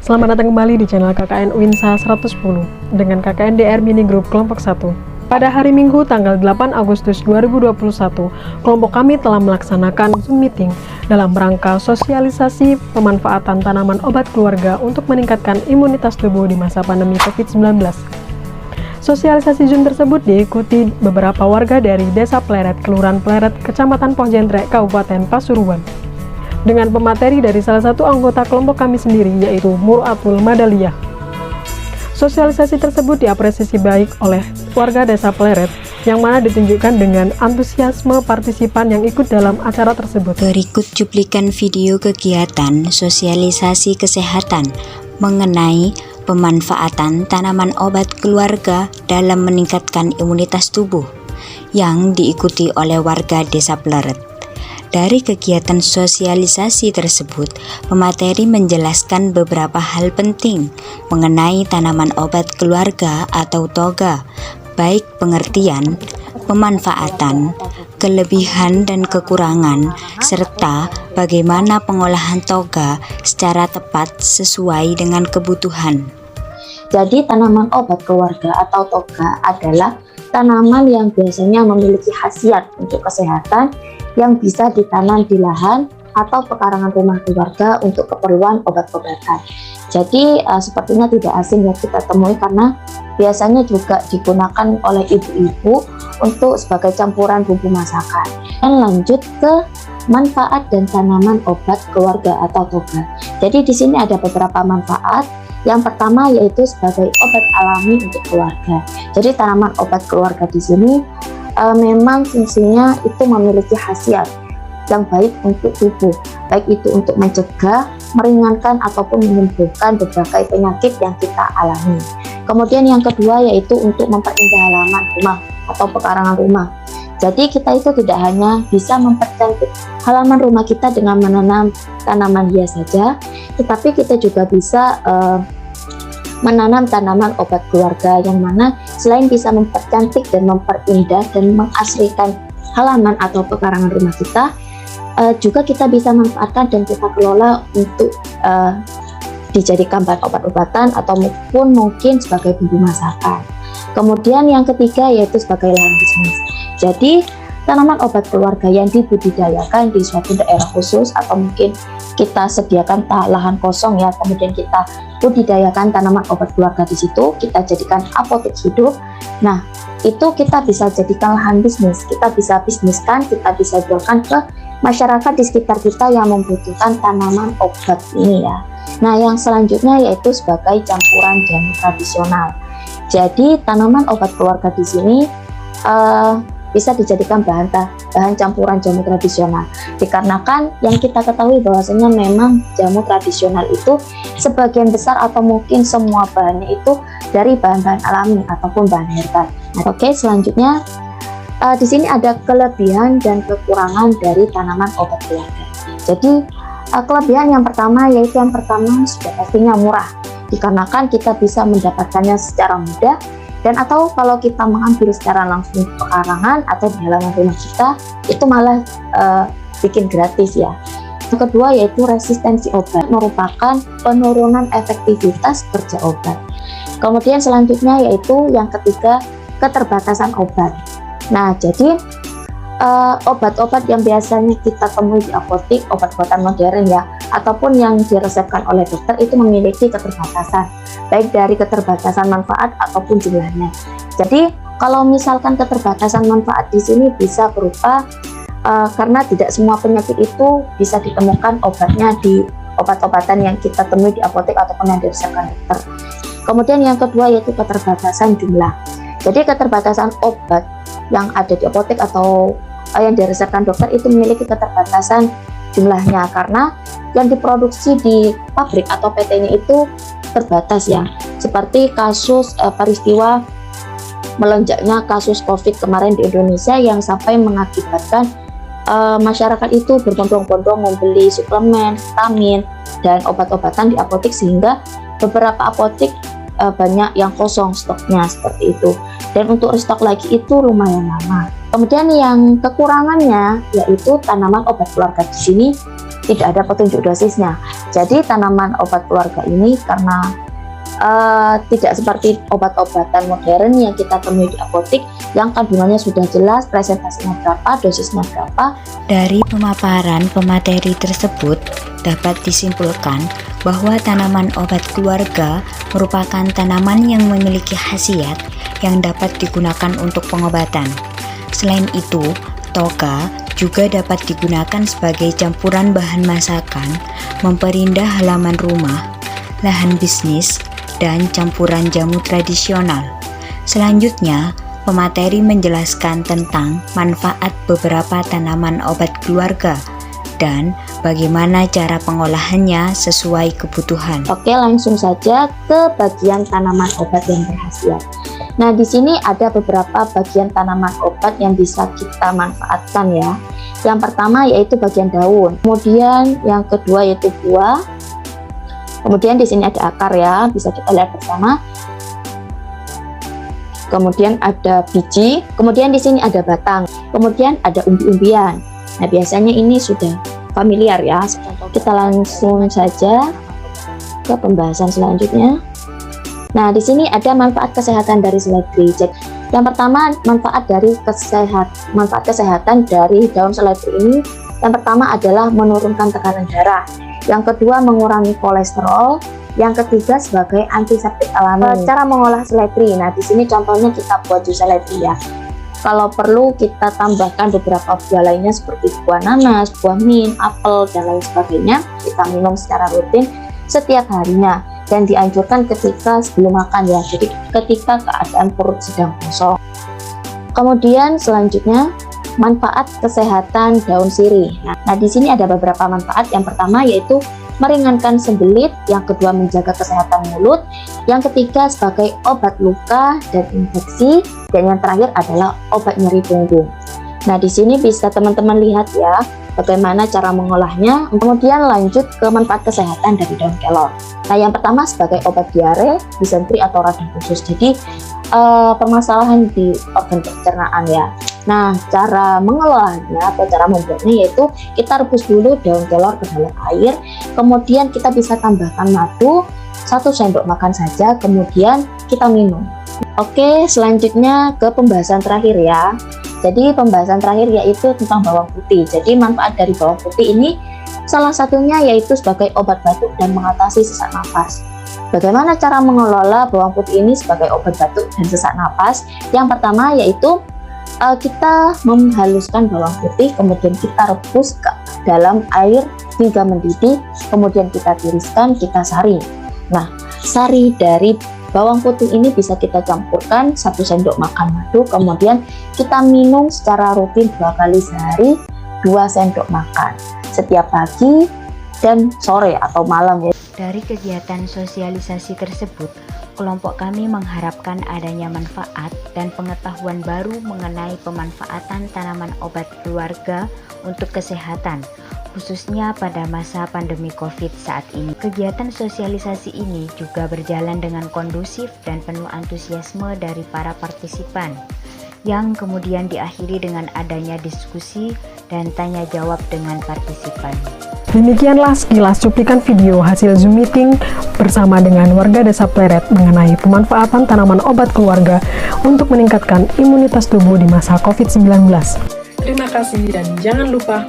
Selamat datang kembali di channel KKN Winsa 110 dengan KKN DR Mini Group kelompok 1. Pada hari Minggu tanggal 8 Agustus 2021, kelompok kami telah melaksanakan Zoom meeting dalam rangka sosialisasi pemanfaatan tanaman obat keluarga untuk meningkatkan imunitas tubuh di masa pandemi COVID-19. Sosialisasi Zoom tersebut diikuti beberapa warga dari Desa Pleret, Kelurahan Pleret, Kecamatan Pohjentrek, Kabupaten Pasuruan. Dengan pemateri dari salah satu anggota kelompok kami sendiri, yaitu Muratul Madaliyah. Sosialisasi tersebut diapresiasi baik oleh warga Desa Pleret, yang mana ditunjukkan dengan antusiasme partisipan yang ikut dalam acara tersebut. Berikut cuplikan video kegiatan sosialisasi kesehatan mengenai pemanfaatan tanaman obat keluarga dalam meningkatkan imunitas tubuh yang diikuti oleh warga Desa Pleret. Dari kegiatan sosialisasi tersebut, pemateri menjelaskan beberapa hal penting mengenai tanaman obat keluarga atau toga, baik pengertian, pemanfaatan, kelebihan dan kekurangan, serta bagaimana pengolahan toga secara tepat sesuai dengan kebutuhan. Jadi tanaman obat keluarga atau toga adalah tanaman yang biasanya memiliki khasiat untuk kesehatan yang bisa ditanam di lahan atau pekarangan rumah keluarga untuk keperluan obat-obatan. Jadi sepertinya tidak asing ya kita temui karena biasanya juga digunakan oleh ibu-ibu untuk sebagai campuran bumbu masakan. Dan lanjut ke manfaat dan tanaman obat keluarga atau toga. Jadi di sini ada beberapa manfaat. Yang pertama yaitu sebagai obat alami untuk keluarga. Jadi tanaman obat keluarga di sini memang fungsinya itu memiliki khasiat yang baik untuk tubuh, baik itu untuk mencegah, meringankan ataupun menyembuhkan berbagai penyakit yang kita alami. Kemudian yang kedua yaitu untuk memperindah halaman rumah atau pekarangan rumah. Jadi kita itu tidak hanya bisa mempercantik halaman rumah kita dengan menanam tanaman hias saja, tetapi kita juga bisa menanam tanaman obat keluarga yang mana selain bisa mempercantik dan memperindah dan mengasrikan halaman atau pekarangan rumah kita, juga kita bisa manfaatkan dan kita kelola untuk dijadikan bahan obat-obatan atau mungkin sebagai bumbu masakan. Kemudian yang ketiga yaitu sebagai lahan bisnis. Jadi tanaman obat keluarga yang dibudidayakan di suatu daerah khusus atau mungkin kita sediakan lahan kosong ya, kemudian kita budidayakan tanaman obat keluarga di situ, kita jadikan apotek hidup. Nah, itu kita bisa jadikan lahan bisnis, kita bisa bisniskan, kita bisa jualkan ke masyarakat di sekitar kita yang membutuhkan tanaman obat ini ya. Nah, yang selanjutnya yaitu sebagai campuran jamu tradisional. Jadi tanaman obat keluarga di sini bisa dijadikan bahan campuran jamu tradisional, dikarenakan yang kita ketahui bahwasanya memang jamu tradisional itu sebagian besar atau mungkin semua bahannya itu dari bahan-bahan alami ataupun bahan herbal. Oke, selanjutnya di sini ada kelebihan dan kekurangan dari tanaman obat keluarga. Jadi kelebihan yang pertama yaitu sudah pastinya murah, dikarenakan kita bisa mendapatkannya secara mudah. Dan atau kalau kita mengambil secara langsung pekarangan atau di halaman rumah kita, itu malah bikin gratis ya. Yang kedua yaitu resistensi obat, merupakan penurunan efektivitas kerja obat. Kemudian selanjutnya yaitu yang ketiga, keterbatasan obat. Nah, jadi obat-obat yang biasanya kita temui di apotek, obat-obatan modern ya, ataupun yang diresepkan oleh dokter itu memiliki keterbatasan, baik dari keterbatasan manfaat ataupun jumlahnya. Jadi kalau misalkan keterbatasan manfaat di sini bisa berupa karena tidak semua penyakit itu bisa ditemukan obatnya di obat-obatan yang kita temui di apotek ataupun yang diresepkan dokter. Kemudian yang kedua yaitu keterbatasan jumlah. Jadi keterbatasan obat yang ada di apotek atau yang diresepkan dokter itu memiliki keterbatasan jumlahnya karena yang diproduksi di pabrik atau PT-nya itu terbatas ya. Seperti kasus peristiwa melonjaknya kasus COVID kemarin di Indonesia yang sampai mengakibatkan masyarakat itu berbondong-bondong membeli suplemen, vitamin, dan obat-obatan di apotek sehingga beberapa apotek banyak yang kosong stoknya seperti itu. Dan untuk restock lagi itu lumayan lama. Kemudian yang kekurangannya yaitu tanaman obat keluarga di sini tidak ada petunjuk dosisnya. Jadi tanaman obat keluarga ini karena tidak seperti obat-obatan modern yang kita temui di apotek yang kandungannya sudah jelas, presentasinya berapa, dosisnya berapa. Dari pemaparan pemateri tersebut dapat disimpulkan bahwa tanaman obat keluarga merupakan tanaman yang memiliki khasiat yang dapat digunakan untuk pengobatan. Selain itu, toga juga dapat digunakan sebagai campuran bahan masakan, memperindah halaman rumah, lahan bisnis, dan campuran jamu tradisional. Selanjutnya, pemateri menjelaskan tentang manfaat beberapa tanaman obat keluarga dan bagaimana cara pengolahannya sesuai kebutuhan. Oke, langsung saja ke bagian tanaman obat yang berkhasiat. Nah, di sini ada beberapa bagian tanaman obat yang bisa kita manfaatkan ya. Yang pertama yaitu bagian daun, kemudian yang kedua yaitu buah. Kemudian di sini ada akar ya, bisa kita lihat bersama. Kemudian ada biji, kemudian di sini ada batang, kemudian ada umbi-umbian. Nah, biasanya ini sudah familiar ya. Kita langsung saja ke pembahasan selanjutnya. Nah, di sini ada manfaat kesehatan dari seledri. Jadi, yang pertama manfaat kesehatan dari daun seledri ini. Yang pertama adalah menurunkan tekanan darah. Yang kedua mengurangi kolesterol. Yang ketiga sebagai antiseptik alami. Cara mengolah seledri. Nah, di sini contohnya kita buat jus seledri ya. Kalau perlu kita tambahkan beberapa buah lainnya seperti buah nanas, buah mint, apel dan lain sebagainya. Kita minum secara rutin setiap harinya dan dianjurkan ketika sebelum makan ya. Jadi ketika keadaan perut sedang kosong. Kemudian selanjutnya manfaat kesehatan daun sirih. Nah, di sini ada beberapa manfaat. Yang pertama yaitu meringankan sembelit, yang kedua menjaga kesehatan mulut, yang ketiga sebagai obat luka dan infeksi, dan yang terakhir adalah obat nyeri punggung. Nah, di sini bisa teman-teman lihat ya bagaimana cara mengolahnya. Kemudian lanjut ke manfaat kesehatan dari daun kelor. Nah, yang pertama sebagai obat diare, disentri atau radang usus. Jadi permasalahan di organ pencernaan ya. Nah, cara mengelolanya atau cara membuatnya yaitu kita rebus dulu daun kelor ke dalam air, kemudian kita bisa tambahkan madu 1 sendok makan saja, kemudian kita minum. Oke, selanjutnya ke pembahasan terakhir ya. Jadi pembahasan terakhir yaitu tentang bawang putih. Jadi manfaat dari bawang putih ini salah satunya yaitu sebagai obat batuk dan mengatasi sesak nafas. Bagaimana cara mengelola bawang putih ini sebagai obat batuk dan sesak nafas? Yang pertama yaitu kita menghaluskan bawang putih, kemudian kita rebus ke dalam air hingga mendidih, kemudian kita tiriskan, kita saring. Nah, sari dari bawang putih ini bisa kita campurkan 1 sendok makan madu, kemudian kita minum secara rutin 2 kali sehari, 2 sendok makan setiap pagi dan sore atau malam ya. Dari kegiatan sosialisasi tersebut, kelompok kami mengharapkan adanya manfaat dan pengetahuan baru mengenai pemanfaatan tanaman obat keluarga untuk kesehatan, khususnya pada masa pandemi COVID saat ini. Kegiatan sosialisasi ini juga berjalan dengan kondusif dan penuh antusiasme dari para partisipan, yang kemudian diakhiri dengan adanya diskusi dan tanya jawab dengan partisipan. Demikianlah sekilas cuplikan video hasil Zoom meeting bersama dengan warga Desa Pleret mengenai pemanfaatan tanaman obat keluarga untuk meningkatkan imunitas tubuh di masa COVID-19. Terima kasih dan jangan lupa